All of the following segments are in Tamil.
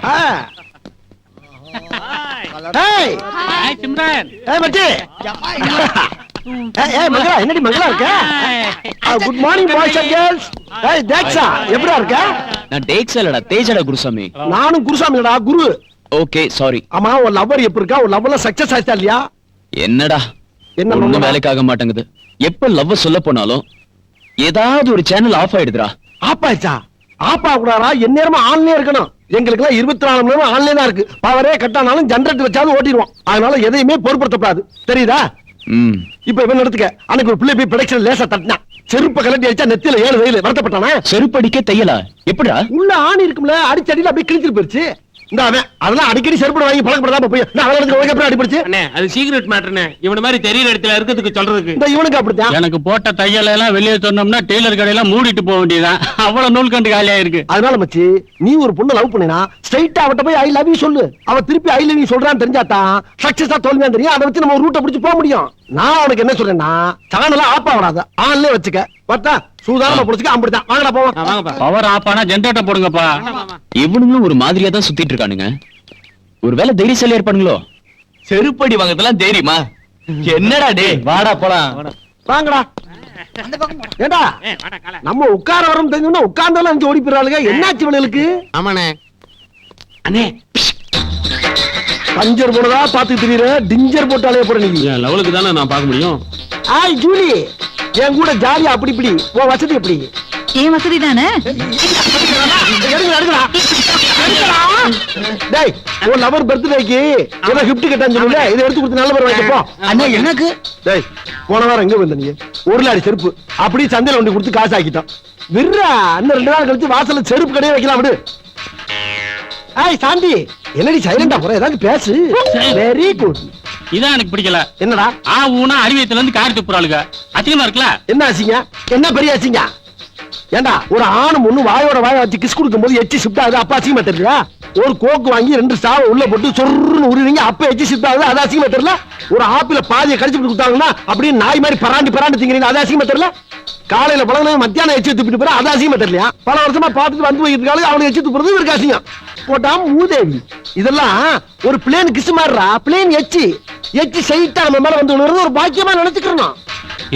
ஏய் ஹாய் சிம்ரன். ஏய் மச்சி ஏய் மங்களா என்னடி மங்களா இருக்க? Good morning boys and girls. ஏய் தேக்ஸா எப்படிடா இருக்க? நான் டேக்ஸ் இல்லடா தேஜடா குருசாமி. நானும் குருசாமி இல்லடா குரு. Okay sorry. ஆமா உன் லவ்வர் எப்படி இருக்கா? உன் லவ்ல சக்சஸ் ஆயிட்டா இல்லையா? என்னடா என்ன ஒண்ணும் வேலைக்காக மாட்டேங்குது. எப்ப லவ் சொல்ல போனாலும் ஏதாவது ஒரு சேனல் ஆஃப் ஆயிடுதுடா. ஆப்பாச்சா ஆப்பா கூடாரா? எந்நேரமா ஆன்லயே இருக்கணும். எங்களுக்கு எல்லாம் 24 மணி நேரம் ஆன்லைன் தான் இருக்கு. பவரே கட்டானாலும் ஜெனரேட்டர் வச்சாலும் ஓட்டிடுவோம். அதனால எதையுமே பொறுப்படுத்தப்படாது. தெரியுதா? இப்ப இவன் எடுத்துக்க. அன்னைக்கு ஒரு பிள்ளை போய் ப்ரொடக்ஷன் லேசா தட்டினா செருப்ப கலட்டி அடிச்சா நெத்தில 7 வெயில் வருத்தப்பட்டானா? செருப்படிக்க தையலா எப்படா? உள்ள ஆணி இருக்கும்ல அடிச்சடியில அப்படியே கிழிச்சிட்டு போயிருச்சு. இந்த அவன் அதெல்லாம் அடிக்கடி செருப்பு வாங்கி பழக்கப்படாம போய் நான் அவனுக்கு அடிபடுச்சு. அது சீக்ரெட் மேட்டர்னே. இவன மாதிரி தெரியற இடத்துல இருக்கிறதுக்கு சொல்றதுக்கு. இந்த இவனுக்கு அப்படித்தான். எனக்கு போட்ட தையல எல்லாம் வெளியே சொன்னோம்னா டெய்லர் கடையெல்லாம் மூடிட்டு போக வேண்டியதான். அவ்வளவு நூல் கண்டு காலியா இருக்கு. அதனால மச்சி நீ ஒரு பொண்ணு லவ் பண்ணினா ஸ்ட்ரைட்டா அவட்ட போய் ஐ லவ் யூ சொல்லு. அவ திருப்பி ஐ லவ் யூ சொல்றான்னு தெரிஞ்சாதான் சக்சஸா தோல்வியா தெரியும். அதை வச்சு நம்ம ரூட்டை பிடிச்சு போக முடியும். நான் உனக்கு என்ன சொல்றேன்னா சேனல ஆப்பா வராத ஆன்லயே வச்சுக்க. பார்த்தா சூதானமா புடிச்சுக்க. அப்படிதான் வாங்கடா போவோம். பவர் ஆப் ஆனா ஜெனரேட்டர் போடுங்கப்பா. இவனுங்களும் ஒரு மாதிரியா தான் சுத்திட்டு இருக்கானுங்க. ஒருவேளை தைரியசாலியா இருப்பானுங்களோ? செருப்படி வாங்கறதெல்லாம் தைரியமா? என்னடா டே வாடா போலாம். வாங்கடா. ஏண்டா நம்ம உட்கார வரோம் தெரிஞ்சோம்னா உட்கார்ந்தாலும் அஞ்சு ஓடி போறாளுங்க. என்னாச்சு இவளுக்கு? ஆமாண்ணே. அண்ணே பஞ்சர் போனதா பாத்து தெரியற டிஞ்சர் போட்டாலே போற நீ. லெவலுக்கு தானே நான் பார்க்க முடியும். ஆய் ஜூலி என் கூட ஜாலியா அப்படி இப்படி உன் வசதி எப்படி? ஏன் வசதி தானே. டேய் உன் லவர் பர்த்டேக்கு ஏதோ கிஃப்ட் கேட்டான்னு சொல்லுங்க. இதை எடுத்து கொடுத்து நல்ல பேர் வாங்கிப்போ. அண்ணா எனக்கு டேய் போன வாரம் எங்க வந்த நீ? ஒரு லாரி செருப்பு அப்படியே சந்தையில ஒண்டி கொடுத்து காசு ஆக்கிட்டான். விர்ரா இன்னும் 2 நாள் கழிச்சு வாசல்ல செருப்பு கடையே வைக்கலாம். விடு. ஏய் சாந்தி என்னடி சைலண்டா போற? ஏதாவது பேசு. Very good. இதான் எனக்கு பிடிக்கல. என்னடா ஊனா அறிவியத்துல இருந்து காரி துப்புறாளுங்க. அசிங்கமா இருக்குல்ல? என்ன அசிங்க? என்ன பெரிய அசிங்க? ஏண்டா ஒரு ஆணு ஒண்ணு வாயோட வாய வச்சு கிஸ் கொடுக்கும் போது எச்சி ஷிஃப்ட் ஆகுது. அப்ப அசிங்கமா தெரியல? ஒரு கோக்கு வாங்கி 2 சாவை உள்ள போட்டு சொருன்னு உருவீங்க. அப்ப எச்சி ஷிஃப்ட் ஆகுது. அது அசிங்கமா தெரியல? ஒரு ஆப்பிள பாதியை கடிச்சு கொடுத்தாங்கன்னா அப்படியே நாய் மாதிரி பராண்டு திங்கிறீங்க. அது அசிங்கமா தெரியல? காலையில பழகின மத்தியானம் எச்சி துப்பிட்டு போற. அது அசிங்கமா தெரியலையா? பல வருஷமா பார்த்துட்டு வந்து வைக்கிறதுக்காக அவனுக்கு எச்சி துப்புறது இவருக்கு அசிங்கம். போட்டா மூதேவி. இதெல்லாம் ஒரு பிளேன் கிஸ் மாறுறா. பிளேன் எச்சி சைட்டா நம்ம மேல வந்து விழுறது ஒரு பாக்கியமா நினைச்சுக்கிறோம்.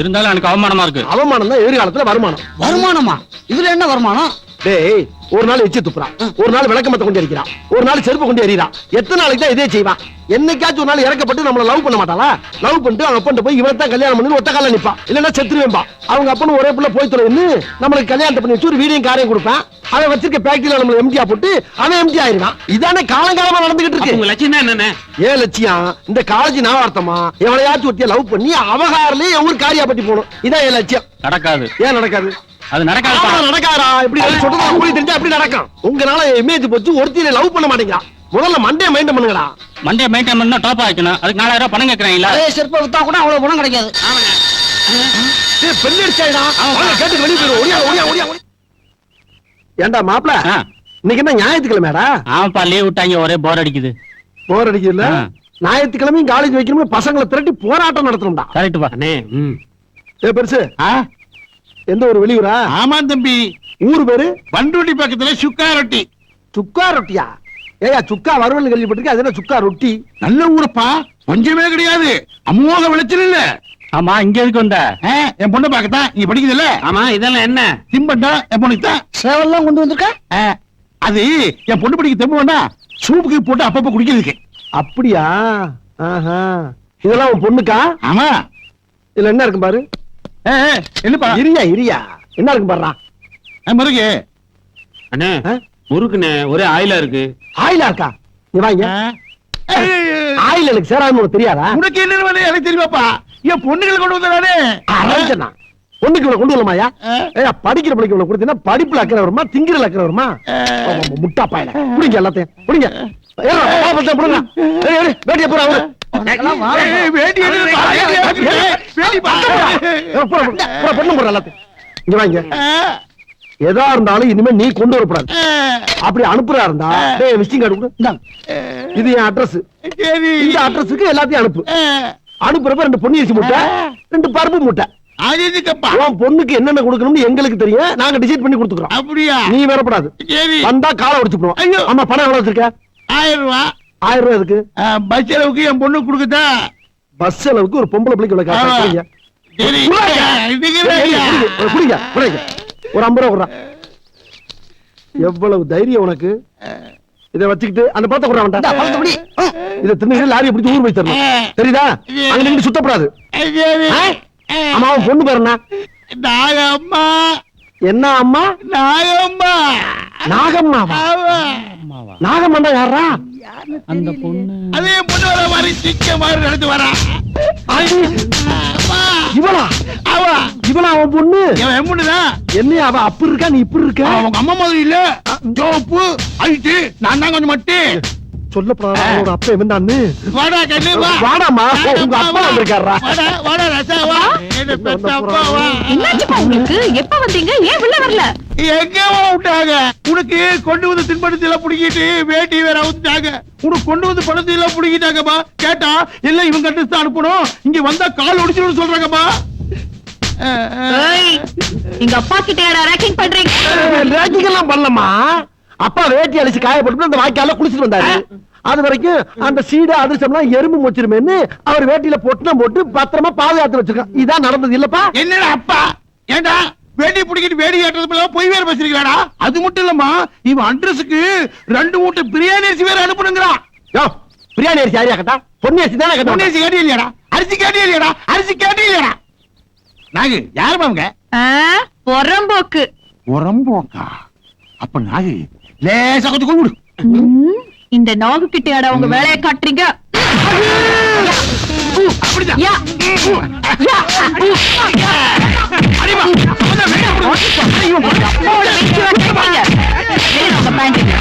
இருந்தாலும் எனக்கு அவமானமா இருக்கு. அவமானம் தான் எதிர்காலத்துல வருமானம். வருமானமா? இதுல என்ன வருமானம்? டேய் ஒரு நாள் எச்சி துப்புறான், ஒரு நாள் விளக்கமத்தை கொண்டு எரிக்கிறான், ஒரு நாள் செருப்பு கொண்டு எறிறான். எத்தனை நாளைக்கு தான் இதே செய்வான்? என்னைக்காச்சும் ஒரு நாள் இறக்கப்பட்டு நம்மள லவ் பண்ண மாட்டாளா? லவ் பண்ணிட்டு அவங்க அப்பன்ட்ட போய் இவன் தான் கல்யாணம் பண்ணி ஒத்த கால நிப்பான். இல்லன்னா செத்துருவேன்பா. அவங்க அப்பனும் ஒரே புள்ள போய் தொலைன்னு நம்மளுக்கு கல்யாணத்தை பண்ணி வச்சு ஒரு வீடியும் காரையும் கொடுப்பான். அவன் வச்சிருக்க பேக்கரியில நம்ம எம்டியா போட்டு அவன் எம்டி ஆயிருவான். இதானே காலங்காலமா நடந்துகிட்டு இருக்கு. உங்க லட்சியம் என்ன? ஏன் லட்சியம்? இந்த காலேஜ் நாவார்த்தமா எவளையாச்சும் ஒட்டிய லவ் பண்ணி அவகாரிலே ஒரு காரியா பட்டி போகணும். இதான் என் லட்சியம். நடக்காது. ஏன் நடக்காது? அது நடக்காது. நடக்காதா? இப்படி சொல்றது உங்களுக்கு தெரிஞ்சா எப்படி நடக்கும்? உங்களால இமேஜ் போச்சு ஒருத்தியில லவ் பண்ண மாட்டேங்கிறா. முதல்ல மண்டே மைண்ட் பண்ணுங்கடா. மண்டே மெயின்டைன் பண்ணா டாப் ஆயிக்கணும். அதுக்கு 4000 ரூபாய் பணம் கேக்குறாங்களா? அதே செருப்பை வித்தா கூட அவ்வளவு பணம் கிடைக்காது. டேய் பெண்ணு அடிச்சாடா. அவங்க கேட்டு வெளிய போய் ஓடியா. ஏண்டா மாப்ள இன்னைக்கு என்ன ஞாயிற்றுக்கிழமைடா? ஆமாப்பா லீவ் விட்டாங்க. ஒரே போர் அடிக்குது. போர் அடிக்குதுல்ல? ஞாயிற்றுக்கிழமையும் காலேஜ் வைக்கணும். பசங்களை திரட்டி போராட்டம் நடத்தணும்டா. கரெக்ட் பா. அண்ணே ஏ பெருசு எந்த ஒரு வெளியூரா? ஆமா தம்பி. ஊரு பேரு பண்ருட்டி பக்கத்துல சுக்கா ரொட்டி. சுக்கா ரொட்டியா? ஏயா சுக்கா வறுவல் கேள்விப்பட்டிருக்கேன். அது என்ன சுக்கா ரொட்டி? நல்ல ஊரப்பா. கொஞ்சமே கிடையாது. அமோக விளைச்சல் இல்ல. ஆமா இங்க எதுக்கு வந்த? என் பொண்ணு பாக்கத்தான். நீ படிக்குது இல்ல? ஆமா. இதெல்லாம் என்ன திம்பண்டா? என் பொண்ணுக்கு தான் சேவல்லாம் கொண்டு வந்திருக்க. அது என் பொண்ணு படிக்க தெம்பு வேண்டா. சூப்புக்கு போட்டு அப்பப்ப குடிக்கிறதுக்கு. அப்படியா? இதெல்லாம் உன் பொண்ணுக்கா? ஆமா. இதுல என்ன இருக்கும் பாரு. என்னப்பா? இரியா என்ன இருக்கு பாருடா. முருகு அண்ணே. முருக்குண்ணே ஒரே ஆயிலா இருக்கு. ஆயிலா இருக்கா? நீ வாங்க. ஆயில் எனக்கு சேராதுன்னு உனக்கு தெரியாதா? உனக்கு என்ன வேணும் எனக்கு தெரியுமாப்பா. என் பொண்ணுகளை கொண்டு வந்தானே. பொண்ணுக்கு கொண்டு வரலாமாயா? படிக்கிற பிள்ளைக்கு உள்ள கொடுத்தீங்கன்னா படிப்புல அக்கறை வருமா திங்கிற அக்கறை வருமா? முட்டா பாயில புடிங்க எல்லாத்தையும் புடிங்க. வேட்டிய போற அவரு பொண்ணு போற எல்லாத்தையும் இங்க வாங்க. எதா இருந்தாலும் இனிமே நீ கொண்டு வரக்கூடாது. அப்படி அனுப்புறா இருந்தா விசிட்டிங் கார்டு கொடு. இது என் அட்ரஸ். இந்த அட்ரஸுக்கு எல்லாத்தையும் அனுப்பு. அனுப்புறப்ப 2 பொன்னி அரிசி மூட்டை 2 பருப்பு மூட்டை. அது எதுக்கப்பா? உன் பொண்ணுக்கு என்னென்ன கொடுக்கணும்னு எங்களுக்கு தெரியும், நாங்க டிசைட் பண்ணி கொடுத்துக்கிறோம். அப்படியா? நீ வரப்படாது. சரி. வந்தா காலை உடைச்சுப்போம். ஐயோ. ஆமா, பணம் எவ்வளவு வச்சிருக்க? 1000 ரூபாய். 1000 ரூபாய் இருக்கு. பஸ் செலவுக்கு என் பொண்ணு கொடுக்குதா? பஸ் செலவுக்கு ஒரு பொம்பளை பிள்ளைக்கு இவ்வளவு காசு ஆமா. கொடுங்க. சரி. குடிங்க. ஒரு 50 ரூபா கொடுறா. எவ்வளவு தைரியம் உனக்கு? இதை வச்சுக்கிட்டு அந்த பழத்தை கொடுறா. இந்தா, பழத்தை பிடி. இதை தின்னு லாரியை பிடிச்சி ஊர் போய் தரணும். தெரியுதா? அங்க நின்று சுத்தப்படாது. ஆமா, அவன் பொண்ணு பேர் என்ன? நாகம்மா. என்ன அம்மா? நாகம்மா. நாகம்மாவா? ஆமா. நாகம்மா யாரா? அந்த பொண்ணு அதே பொண்ணு வர மாதிரி சிக்க மாதிரி நடந்து வரா. அம்மா. இவளா? அவா. இவளா அவன் பொண்ணு? என் பொண்ணுதான். என்ன அவ அப்படி இருக்கா, நீ இப்படி இருக்க? அவங்க அம்மா மாதிரி இல்ல. சோப்பு அழிச்சு நான் தான் கொஞ்சம் மட்டு. சொல்லப்படாத அவனோட அப்பா இவன்தான்னு. வாடா கண்ணு வா. வாடாமா, உங்க அப்பா வந்திருக்காரா? வாடா வாடா ரசா வா. என்ன பெத்த அப்பா வா. என்னாச்சுப்பா உங்களுக்கு? எப்ப வந்தீங்க? ஏன் உள்ள வரல? எங்க விட்டாங்க? உனக்கு கொண்டு வந்து தின்படுத்தி எல்லாம் புடிக்கிட்டு வேட்டி வேற அவுத்துட்டாங்க. உனக்கு கொண்டு வந்து பணத்தை எல்லாம் புடிக்கிட்டாங்கப்பா. கேட்டா எல்லாம் இவங்க கட்டு தான் அனுப்பணும். இங்க வந்தா கால் ஒடிச்சிடும் சொல்றாங்கப்பா. ஏய், எங்க அப்பா கிட்ட யாரா ரேக்கிங் பண்றீங்க? ரேக்கிங் எல்லாம் பண்ணலமா. அப்பா வேட்டி அழிச்சு காயப்பட்டு அந்த வாய்க்கால குளிச்சுட்டு வந்தாரு. அது வரைக்கும் அந்த சீடை அதிர்ஷ்டம்லாம் எறும்பு மொச்சிருமேன்னு அவர் வேட்டியில பொட்டனம் போட்டு பத்திரமா பாதுகாத்து வச்சிருக்கான். இதான் நடந்தது இல்லப்பா? என்னடா அப்பா? ஏண்டா வேட்டி பிடிக்கிட்டு வேடி ஏற்றதுல போய் வேற பேசிருக்கா? அது மட்டும் இல்லம்மா, இவன் அட்ரஸுக்கு 2 மூட்டை பிரியாணி அரிசி வேற அனுப்பணுங்கிறான். யோ, பிரியாணி அரிசி யாரையா கேட்டா? பொன்னி அரிசி தானே கேட்டா? அரிசி கேட்டே இல்லையாடா? அரிசி கேட்டே இல்லையாடா? அரிசி கேட்டே இல்லையாடா? நாகு யாருமா அவங்க? பொறம்போக்கு. உரம்போக்கா? அப்ப நாகு லேசா கொஞ்சம் கொண்டு இந்த நாகு கிட்ட யாரா உங்க வேலையை காட்டுறீங்க? அப்படிதான். யா. யா. அடிமா. அப்பாவோட வெச்சு வச்சிருக்கீங்க. வேணும் உங்க பேங்க்குக்கு.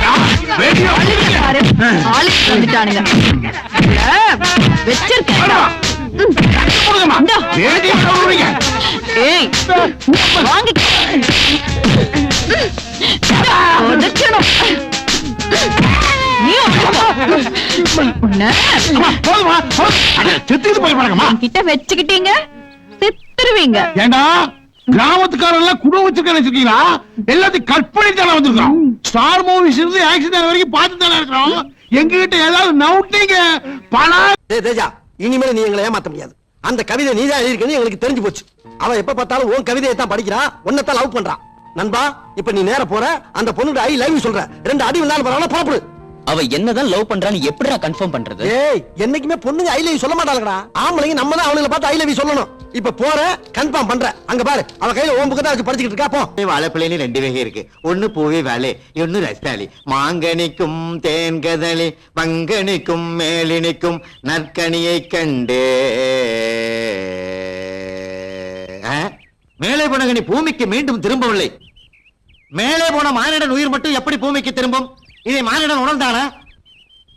பாரு, ஆளுக்கு வந்துட்டானுங்க. வச்சிருக்கேன். இந்தா. ஏய், வாங்கிக்க. உதைக்கணும். நீ கிட்ட வச்சுக்கிட்டீங்க செத்துருவீங்க. ஏண்டா கிராமத்துக்காரெல்லாம் குடும்பம் வச்சிருக்கீங்களா? எல்லாத்தையும் கற்பனை தானே வந்திருக்கோம். ஸ்டார் மூவிஸ் இருந்து ஆக்சிடென்ட் வரைக்கும் பார்த்து தானே இருக்கிறோம். எங்க கிட்ட ஏதாவது நவுட்டீங்க பணம். தேஜா, இனிமேல் நீ எங்களை ஏமாத்த முடியாது. அந்த கவிதை நீதான் எழுதிருக்கேன்னு எங்களுக்கு தெரிஞ்சு போச்சு. அவ எப்ப பார்த்தாலும் உன் கவிதையை தான் படிக்கிறா, உன்னைத்தான் லவ் பண்றா. நண்பா, இப்ப நீ நேர போற, அந்த பொண்ணுக்கு ஐ லவ் யூ சொல்ற. 2 அடி விழுந்தாலும் பரவாயில்ல, புறப்படு. அவ என்னதான் லவ் பண்றான்னு எப்படிடா கன்ஃபார்ம் பண்றது? ஏய், என்னைக்குமே பொண்ணுங்க ஐ லவ் யூ சொல்ல மாட்டாங்கடா. ஆம்பளைங்க நம்ம தான் அவங்கள பார்த்து ஐ லவ் யூ சொல்லணும். இப்ப போற, கன்ஃபார்ம் பண்ற. அங்க பாரு, அவ கையில ஓம் புக்கு தான் வச்சு படிச்சிட்டு இருக்கா. போ. வாழைப்பிள்ளைன்னு 2 வகை இருக்கு. ஒண்ணு பூவே வாழை, இன்னொன்னு ரஸ்தாளி. மாங்கனிக்கும் தேன்கதளி, பங்கனிக்கும் மேலினிக்கும் நற்கனியை கண்டு. மேலே போன கனி பூமிக்கு மீண்டும் திரும்பவில்லை. மேலே போன மானிடன் உயிர் மட்டும் எப்படி பூமிக்கு திரும்பும்? இதை மானிடன் உணர்ந்தானா?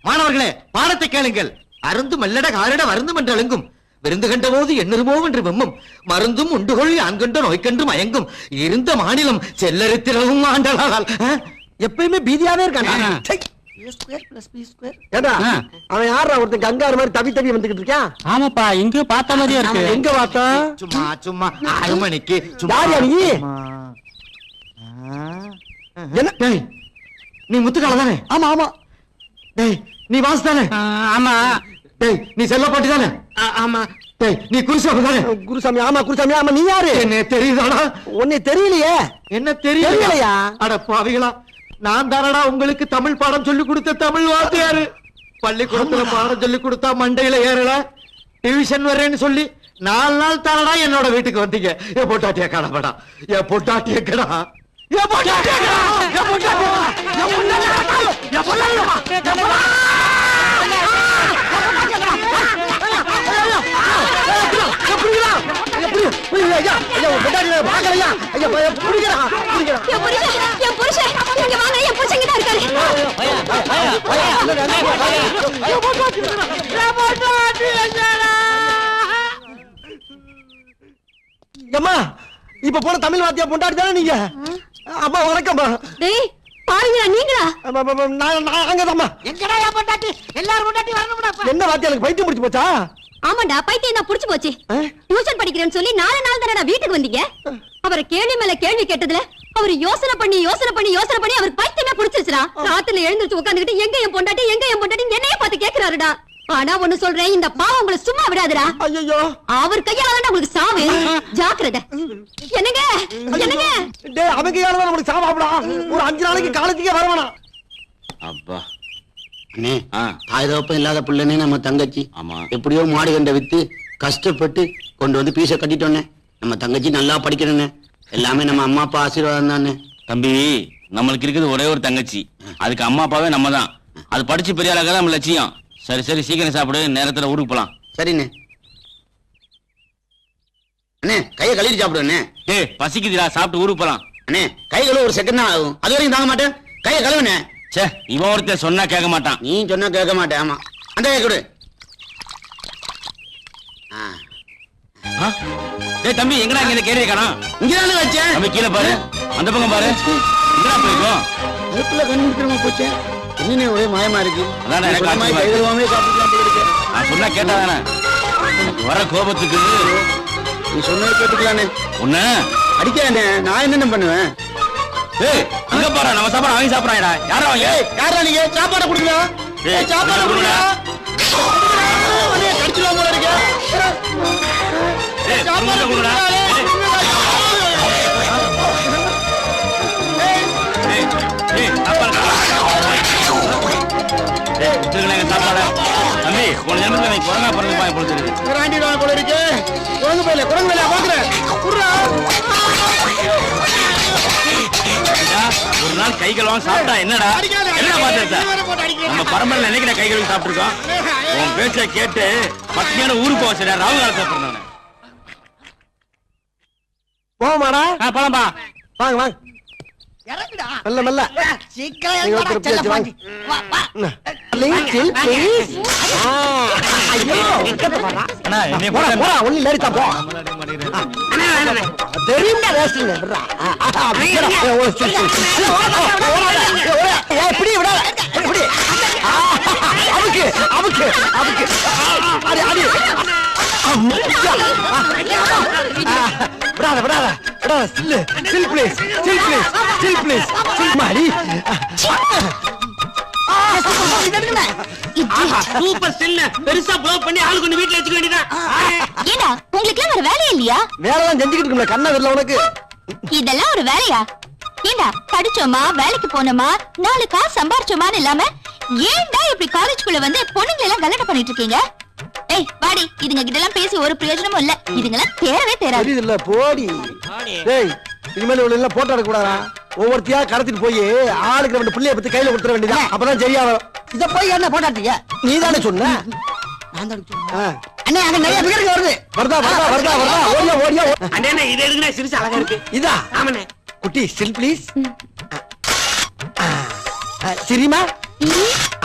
மாணவர்களே, பாடத்தை கேளுங்கள். அருந்து மல்லட காரிட வருந்தும் என்று அழுங்கும். விருந்து கண்ட போது எண்ணிருமோ என்று வெம்மும். மருந்தும் உண்டுகொள் ஆண்கண்ட நோய்க்கன்று மயங்கும். இருந்த மாநிலம் செல்லரித்திரவும் ஆண்டலால். எப்பயுமே பீதியாவே இருக்காண்டா. ஏண்டா, அவன் யாரா ஒருத்தன் கங்காரு மாதிரி தவி தவி வந்துகிட்டு இருக்கான்? ஆமாப்பா, எங்க பார்த்த மாதிரியா இருக்கு. எங்க பார்த்தா? சும்மா சும்மா 6 மணிக்கு யாரியா நீ? என்ன? டேய், நீ முத்துக்கால தானே? ஆமா ஆமா. டேய், நீ வாசு தானே? ஆமா. டேய், நீ செல்லப்பாட்டி தானே? ஆமா. டேய், நீ குருசாமி தானே? குருசாமி. ஆமா குருசாமி. ஆமா, நீ யாரு? என்ன தெரியுதாடா? உன்னை தெரியலையே. என்ன தெரியலையா? தெரியலையா? அட பாவிகளா, நான் தானடா உங்களுக்கு தமிழ் பாடம் சொல்லி கொடுத்த தமிழ் வாத்தியாரு. பள்ளிக்கூடத்துல பாடம் சொல்லி கொடுத்தா மண்டையில ஏறல. டிவிஷன் வர்றேன்னு சொல்லி 4 நாள் தானடா என்னோட வீட்டுக்கு வந்தீங்க. என் பொட்டாட்டிய கடப்படா, என் பொட்டாட்டிய கடா, என் பொட்டாட்டிய கடா, என் பொட்டாட்டிய கடா, என் பொட்டாட்டிய கடா. என் புருஷன் இங்க வாங்க. என் புருஷன் கிட்ட இருக்காரு. அம்மா, இப்ப போன தமிழ் வாத்தியா பொண்டாட்டி தானே நீங்க? அம்மா வணக்கம்மா. டேய், பாருங்கடா நீங்களா? நாங்கதாம்மா. எங்கடா என் பொண்டாட்டி? எல்லாரும் பொண்டாட்டி வரணும்டா. என்ன வாத்தியா, எனக்கு பைத்தியம் முடிச்சு போச்சா? ஆமாண்டா பைத்தியம் தான் புடிச்சு போச்சு. டியூஷன் படிக்கிறேன்னு சொல்லி 4 நாள் தானடா வீட்டுக்கு வந்தீங்க. அவரை கேள்வி மேல கேள்வி கேட்டதுல அவர் யோசனை பண்ணி அவர் பைத்தியமே புடிச்சிருச்சுடா. ராத்திரில எழுந்திருச்சு உட்காந்துக்கிட்டு எங்க என் பொண்டாட்டி என்னைய பார்த்து கேக்குறாருடா. ஆனா ஒண்ணு சொல்றேன், இந்த பாவம் உங்களை சும்மா விடாதுடா. ஐயோ அவர் கையால தான் உங்களுக்கு சாவு. ஜாக்கிரதை. என்னங்க டேய் அவங்க கையால தான் நமக்கு சாவாப்டா. ஒரு 5 நாளைக்கு காலேஜுக்கே வரவேணாம். அப்பா அண்ணே தாய் தகப்பன் இல்லாத பிள்ளைனே நம்ம தங்கச்சி. ஆமா, எப்படியோ மாடு கண்டை வித்து கஷ்டப்பட்டு கொண்டு வந்து பீஸை கட்டிட்டோன்னே. நம்ம தங்கச்சி நல்லா படிக்கணும்னே. எல்லாமே நம்ம அம்மா அப்பா ஆசீர்வாதம் தானே. தம்பி, நம்மளுக்கு இருக்குது ஒரே ஒரு தங்கச்சி, அதுக்கு அம்மா அப்பாவே நம்ம தான். அது படிச்சு பெரிய ஆளாக நம்ம லட்சியம். சரி சரி, சீக்கிரம் சாப்பிடு, நேரத்துல ஊருக்கு போலாம். சரிண்ணே. அண்ணே கையை கழுவி சாப்பிடுண்ணே. ஏய் பசிக்குதுடா, சாப்பிட்டு ஊருக்கு போலாம். அண்ணே கை கழுவ ஒரு செகண்ட் தான் ஆகும், அது வரைக்கும் தாங்க மாட்டேன். கையை கழுவுண்ணே. சே, இவன் ஒருத்தர் சொன்னா கேட்க மாட்டான். நீ சொன்னா கேட்க மாட்டேன். ஆமா, அந்த கை கொடு. டேய் தம்பி, எங்கடா இங்க கேரிய காணோம்? இங்கதானே வச்சேன். தம்பி கீழே பாரு, அந்த பக்கம் பாரு. எங்கடா போயிருக்கோம்? அதுக்குள்ள கண்டுபிடிக்கிறமா போச்சே. என்னன்னே ஒரே மாயமா இருக்கு. அதான் எனக்கு சொன்ன மாதிரி ஆச்சரியமா கை கழுவாமே சாப்பிட்டுக்கலாம் இருக்கு. நான் சொன்னா கேட்டாதானே? வர கோபத்துக்கு நீ சொன்னதை கேட்டுக்கலானே. ஒண்ணு அடிக்கானே, நான் என்னென்ன பண்ணுவேன்? ஏய் அங்க பாரு, நம்ம சாப்பாடு வாங்கி சாப்பிடுறாங்கடா. யாரா அவங்க? யாரா நீங்க? சாப்பாடு கொடுங்க. ஏய், சாப்பாடு கொடுங்க. கடிச்சுலாம் போல இருக்கு. ஏய், சாப்பாடு கொடுடா. ஏய் ஏய், சாப்பாடு ஏய், கொடுத்துருங்க சாப்பாடு. தம்பி, போன ஜென்மத்துல நீ கொரோனா பிறந்து போய் பொழுது குராண்டிடுவாங்க போல இருக்கு. குரங்கு பையில பாக்குறேன். ஒரு நாள் கை கழுவாம சாப்பிட்டா என்னடா? என்ன பாத்து நம்ம பரம்பரையில என்னைக்கு கை கழுவி சாப்பிட்டுருக்கோம்? உன் பேச்ச கேட்டு பத்தியான ஊருக்கு போக சரியா ராவு காலத்தை சாப்பிடுறேன். போமாடா. போலாம்பா. வாங்க வாங்க. மெல்ல மெல்ல. நீங்க ஒருத்தர் பேச்சு வாங்க. Please. ஐயோ, அண்ணா என்னைய போடா போடா. போடா, ஒண்ணு லேடிட்டா போ. தெரியும்டா ரேஸ்ல விடுறா. இப்படி விடாத. இப்படி. அமுக்கு அமுக்கு அமுக்கு. அடி அடி. விடாத விடாத விடாத. சில்லு chill please, chill please, chill please, chill மாடி. சூப்பர் ஸ்டில் பெருசா ப்ளோ பண்ணி ஆளு கொண்டு வீட்ல வச்சுக்க வேண்டியதா. ஏண்டா உங்களுக்கு வேற வேலையே இல்லையா? வேலைதான் செஞ்சுக்கிட்டு இருக்கல, கண்ணா வரல உனக்கு. இதெல்லாம் ஒரு வேலையா? ஏண்டா படிச்சோமா, வேலைக்கு போனோமா, 4 காசு சம்பாரிச்சோமான்னு இல்லாம ஏண்டா இப்படி காலேஜ்குள்ள வந்து பொண்ணுங்களை எல்லாம் கலட்ட பண்ணிட்டு இருக்கீங்க? ஏய் வாடி, இதுங்க கிட்ட எல்லாம் பேசி ஒரு பிரயோஜனமும் இல்ல. இதுங்கெல்லாம் தேரவே தேராது. தெரியுது இல்ல, போடி. டேய், இனிமேல் இவ்வளவு எல்லாம் போட்டோ எடுக்க கூடாதா? ஒவ்வொருத்தியா கடத்திட்டு போய் ஆளுக்கு 2 பிள்ளைய பத்தி கையில கொடுத்துற வேண்டியதான். அப்பதான் சரியா வரும். இத போய் என்ன போட்டாட்டீங்க? நீ தானே சொன்ன. அண்ணே அங்க நிறைய பிகர் வருது. வருதா வருதா வருதா வருதா. ஓடியா ஓடியா. அண்ணே இது எதுக்குண்ணே சிரிச்சு அழகா இருக்கு? இதா ஆமாண்ணே. குட்டி ஸ்டில் ப்ளீஸ். சரிமா?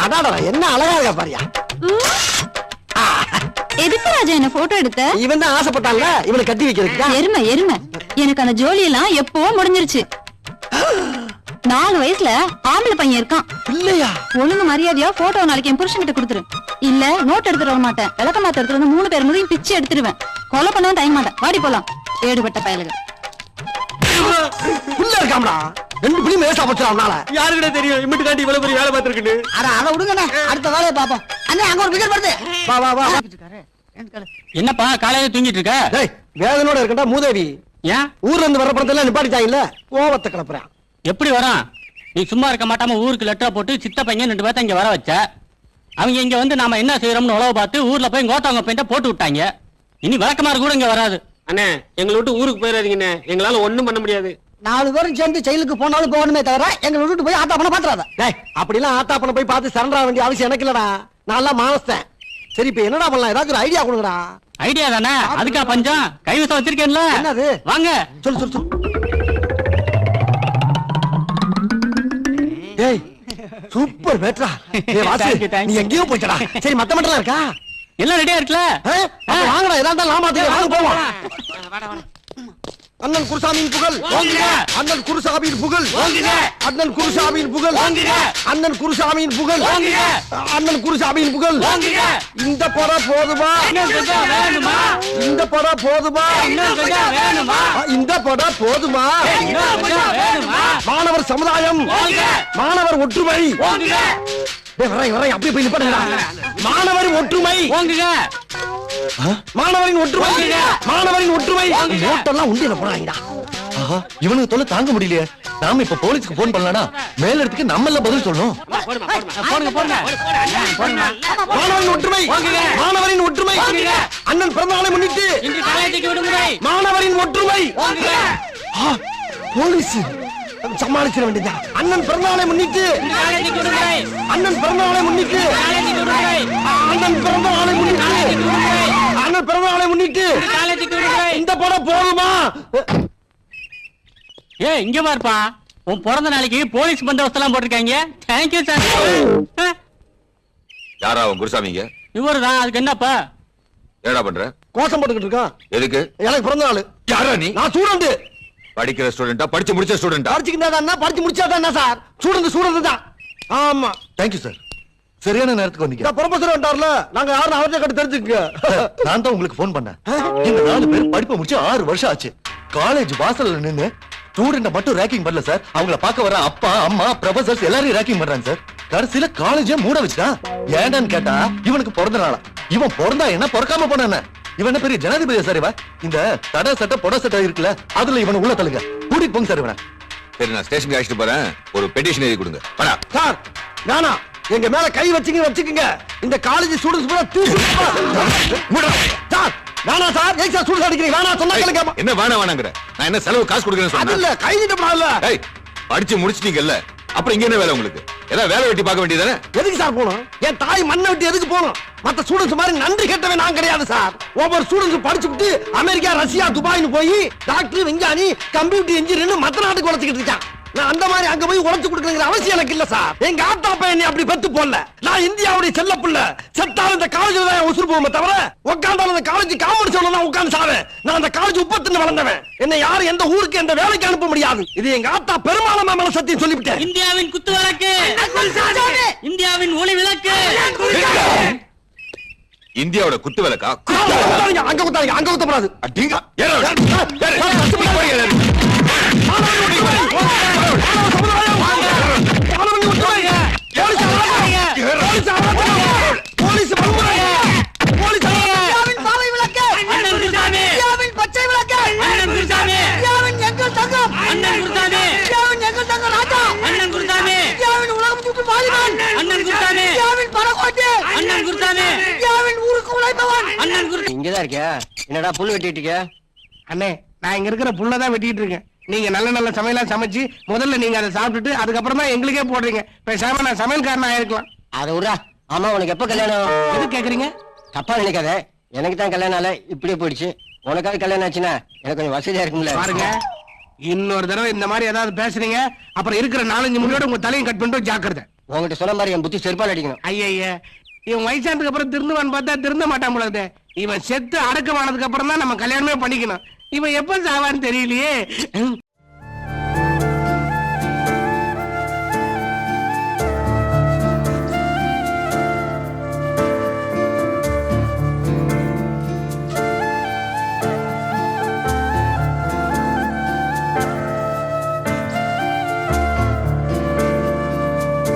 அடாடா என்ன அழகா இருக்கா பாரியா. எதுக்கு ராஜா என்ன போட்டோ எடுத்த? இவன் தான் ஆசைப்பட்டான்ல, இவனை கட்டி வைக்கிறதுக்கு. எருமை எருமை, எனக்கு அந்த ஜோலி எல்லாம் எப்பவோ முடிஞ்சிருச்சு. 4 வயசுல ஆம்பளை பையன் இருக்கான். இல்லையா? ஒழுங்கு மரியாதையா போட்டோ நாளைக்கு என் புருஷன் கிட்ட கொடுத்துரு. இல்ல நோட் எடுத்துட்டு வர மாட்டேன். விளக்க மாத்த எடுத்துட்டு வந்து 3 பேர் முதையும் பிச்சு எடுத்துருவேன். கொலை பண்ணவும் டைம் மாட்டேன். வாடி போலாம். ஏடுபட்ட பயலுங்க. உள்ள இருக்காமடா. 2 பிள்ளையும் வேஸ்டா போச்சுடா அவனால. யாருக்கிட்ட தெரியும் இம்மிட்டு காட்டி இவ்வளவு பெரிய வேலை பார்த்திருக்குன்னு? அட விடுங்கண்ணே, அடுத்த வேலையை பாப்போம். அண்ணே அங்க ஒரு பிகர் வருது. வா வா வா. என்னப்பா காலையில தூங்கிட்டு இருக்க? டேய், வேதனோட இருக்கடா மூதேவி. ஏன் ஊர்ல இருந்து வர படத்தெல்லாம் நிப்பாட்டிட்டாங்கல்ல, கோவத்தை கிளப்புறான். எப்படி வரான்? நீ சும்மா இருக்க மாட்டாம ஊருக்கு லெட்டர் போட்டு சித்த பையன் 2 பேர்த்த இங்க வர வச்ச. அவங்க இங்க வந்து நாம என்ன செய்யறோம்னு உழவு பார்த்து ஊர்ல போய் கோத்தவங்க போயிட்ட போட்டு விட்டாங்க. இனி விளக்கமாறு கூட இங்க வராது. அண்ணே எங்களை விட்டு ஊருக்கு போயிடாதீங்கண்ணே, எங்களால ஒண்ணும் பண்ண முடியாது. 4 பேரும் சேர்ந்து ஜெயிலுக்கு போனாலும் போகணுமே தவிர எங்களை விட்டுட்டு போய் ஆட்டா பண்ண பாத்துறாத. டேய், அப்படிலாம் ஆத்தாப்பன போய் பார்த்து சரண்டா வேண்டிய அவசியம் எனக்கு இல்லடா. நான் எல்லாம் மானஸ்தேன். சரி இப்ப என்னடா பண்ணலாம்? ஏதாச்சும் ஒரு ஐடியா கொடுங்கடா. ஐடியா தானே, அதுக்கா பஞ்சம். கைவசம் வச்சிருக்கேன்ல. என்னது? வாங்க சொல்லு சொல்லு சொல்லு. ஏய் சூப்பர் பேட்ரா. ஏய் வாசு, Thank you, thank நீ you. எங்கேயோ போய்டா. சரி மத்த மட்டும் இருக்கா? எல்லாம் ரெடியா இருக்குல்ல? அப்ப வாங்கடா, ஏதா இருந்தாலும் நான் மாத்திக்கிறேன். வாங்க போவோம். அண்ணன் குருசாமியின் புகழ் ஓங்குக. அண்ணன் குருசாமியின் புகழ் ஓங்குக. அண்ணன் குருசாமியின் புகழ் ஓங்குக. அண்ணன் குருசாமியின் புகழ் ஓங்குக. அண்ணன் குருசாமியின் புகழ் ஓங்குக. இந்த படம் போதுமா இன்னும் கொஞ்சம் வேணுமா? இந்த படம் போதுமா இன்னும் கொஞ்சம் வேணுமா? இந்த படம் போதுமா இன்னும் கொஞ்சம் வேணுமா? மாணவர் சமுதாயம் ஓங்குக. மாணவர் ஒற்றுமை ஓங்குக. டேய், வரேன் அப்படியே போய் நிப்பாட்டுங்கடா. மாணவரின் ஒற்றுமை ஓங்குக. மாணவரின் ஒற்றுமை ஓங்குக. மாணவரின் ஒற்றுமை ஓங்குக. நோட்டெல்லாம் உண்டியல போறாங்கடா. இவனுக்கு தொல்லை தாங்க முடியலையே. நாம இப்ப போலீஸ்க்கு போன் பண்ணலனா மேல இடத்துக்கு நம்ம எல்லாம் பதில் சொல்லணும். போடுங்க போடுங்க. மாணவரின் ஒற்றுமை ஓங்குக. மாணவரின் ஒற்றுமை ஓங்குக. அண்ணன் பிறந்த நாளை முன்னிட்டு இன்று காலேஜுக்கு விடுமுறை. மாணவரின் ஒற்றுமை ஓங்குக. போலீஸ் சமாளிச்சிட வேண்டியதா. அண்ணன் பிறந்த நாளை முன்னிட்டு இன்று காலேஜுக்கு விடுமுறை. அண்ணன் பிறந்த நாளை முன்னிட்டு காலேஜுக்கு விடுமுறை. அண்ணன் பிறந்த நாளை முன்னிட்டு அண்ணன் பிறந்த நாளை முன்னிட்டு காலேஜுக்கு விடுமுறை. இந்த படம் போதுமா ஏய் இங்க பாருப்பா, உன் பிறந்த நாளைக்கு போலீஸ் பந்தோபஸ்து எல்லாம் போட்டிருக்காங்க. Thank you sir. யாரா அவன் குருசாமிங்க? இவரு தான். அதுக்கு என்னப்பா? என்னடா பண்ற? கோஷம் போட்டுக்கிட்டு இருக்கான். எதுக்கு? எனக்கு பிறந்த நாள். யாரா நீ? நான் ஸ்டூடெண்ட். படிக்கிற ஸ்டூடெண்டா படிச்சு முடிச்ச ஸ்டூடெண்டா? படிச்சுக்கிட்டா படிச்சு முடிச்சாதான் சார். ஸ்டூடெண்ட் தான். ஆமா. Thank you sir. சரியான நேரத்துக்கு வந்தீங்க. இந்த ப்ரொஃபசர் வந்துட்டார்ல, நாங்க யாரும் அவர்கிட்ட கட்டு தெரிஞ்சுக்க. நான் தான் உங்களுக்கு போன் பண்ணேன். இந்த 4 பேர் படிப்பை முடிச்சு 6 வருஷம் ஆச்சு. காலேஜ் வாசல்ல நின்னு ஸ்டூடெண்ட மட்டும் ரேக்கிங் பண்ணல சார். அவங்கள பார்க்க வர அப்பா அம்மா ப்ரொஃபசர்ஸ் எல்லாரையும் ரேக்கிங் பண்றாங்க சார். கடைசியில காலேஜே மூட வச்சுட்டான். ஏண்டான்னு கேட்டா இவனுக்கு பிறந்த நாளா. இவன் பிறந்தா என்ன பிறக்காம போனானே. இவன் என்ன பெரிய ஜனாதிபதியா சார்? இவன் இந்த தடை சட்டை பொட சட்டை இருக்குல்ல, அதுல இவனை உள்ள தள்ளுங்க. கூட்டிட்டு போங்க சார் இவனை. சரி, நான் ஸ்டேஷனுக்கு அழைச்சிட்டு போறேன். ஒரு பெட்டிஷன் எழுதி கொடுங்க. வாடா. சார் வேணா, எங்க மேல கை வச்சுக்கங்க. இந்த காலேஜ் ஸ்டூடெண்ட்ஸ் பூரா தூக்கி சார். வேணா சார், ஏன் சார் ஸ்டூடெண்ட்ஸ் அடிக்கிறீங்க? வேணா சொன்னா கேளுங்க. என்ன வேணாங்கிற? நான் என்ன செலவு காசு கொடுக்கறேன்னு அது சொன்னேன்? இல்ல, கை நீட்டப்படாதுல்ல. ஏய், படிச்சு முடிச்சிட்டீங்கல்ல, அப்புறம் இங்க என்ன வேலை உங்களுக்கு? ஏதாவது வேலை வெட்டி பார்க்க வேண்டியதானே? எதுக்கு சார் போகணும்? என் தாய் மண்ணை விட்டு எதுக்கு போகணும்? மத்த ஸ்டூடெண்ட்ஸ் மாதிரி நன்றி கெட்டவன் நான் கிடையாது சார். ஒவ்வொரு ஸ்டூடெண்ட்ஸ் படிச்சுட்டு அமெரிக்கா, ரஷ்யா, துபாய்னு போய் டாக்டர், விஞ்ஞானி, கம்ப்யூட்டர் இன்ஜினியர் மத்த நாட்டுக்கு உழைச்சிக்கிட்டு இருக்கான். நான் அந்த மாதிரி அங்க போய் உழைச்சு கொடுக்கணுங்கிற அவசியம் எனக்கு இல்ல சார். எங்க ஆத்தா அப்பா என்னை அப்படி பெத்து போடல. நான் இந்தியாவுடைய செல்ல புள்ள. செத்தாலும் இந்த காலேஜ்ல தான் உசுறு போவோமே தவிர, உட்கார்ந்தாலும் இந்த காலேஜ் காமெடி சொல்ல தான் உட்கார்ந்து சாவேன். நான் அந்த காலேஜ் உப்பத்துன்னு வளர்ந்தவன். என்னை யாரும் எந்த ஊருக்கு எந்த வேலைக்கு அனுப்ப முடியாது. இது எங்க ஆத்தா பெருமாளமா மேல சத்தியம் சொல்லிவிட்டேன். இந்தியாவின் குத்து விளக்கு, இந்தியாவின் ஒளி விளக்கு. இந்தியாவோட குத்து விளக்கா? அங்க குத்தாங்க, அங்க குத்தப்படாது. அடிங்க. ஏறு, ஏறு. ஏறு. அண்ணன் குருசாமி. அண்ணன் குருசாமி. அண்ணன் குருசாமி. அண்ணன் குருசாமி. அண்ணன் குருசாமி. அண்ணன் குருசாமி. அண்ணன் குரு. இங்கதான் இருக்கியா? என்னடா புல் வெட்டிட்டு இருக்க? அண்ணே, நான் இங்க இருக்கிற புல்லதான் வெட்டிட்டு இருக்கேன். நீங்க நல்ல நல்ல சமையலா சமைச்சு முதல்ல நீங்க அதை சாப்பிட்டுட்டு அதுக்கப்புறம் தான் எங்களுக்கே போடுறீங்க. பேசாம நான் சமையல்காரனா ஆயிருக்கலாம். அதை விடா. ஆமா, உனக்கு எப்ப கல்யாணம்? எது கேக்குறீங்க? தப்பா நினைக்காத. எனக்கு தான் கல்யாணம் ஆல இப்படியே போயிடுச்சு. உனக்காவது கல்யாணம் ஆச்சுன்னா எனக்கு கொஞ்சம் வசதியா இருக்கும்ல. பாருங்க, இன்னொரு தடவை இந்த மாதிரி ஏதாவது பேசுறீங்க, அப்புறம் இருக்கிற 4-5 முடியோட உங்க தலையும் கட் பண்ணிட்டு ஜாக்கிரதை. உங்ககிட்ட சொன்ன மாதிரி என் புத்தி செருப்பால் அடிக்கணும். ஐயா, இவன் வயசானதுக்கு அப்புறம் திருந்துவான்னு பார்த்தா திருந்த மாட்டான் போல இருக்கு. இவன் செத்து அடக்கமானதுக்கு அப்புறம் தான் நம்ம கல்யாணமே பண்ணிக்கணும். இவன் எப்ப சாவான்னு தெரியலையே.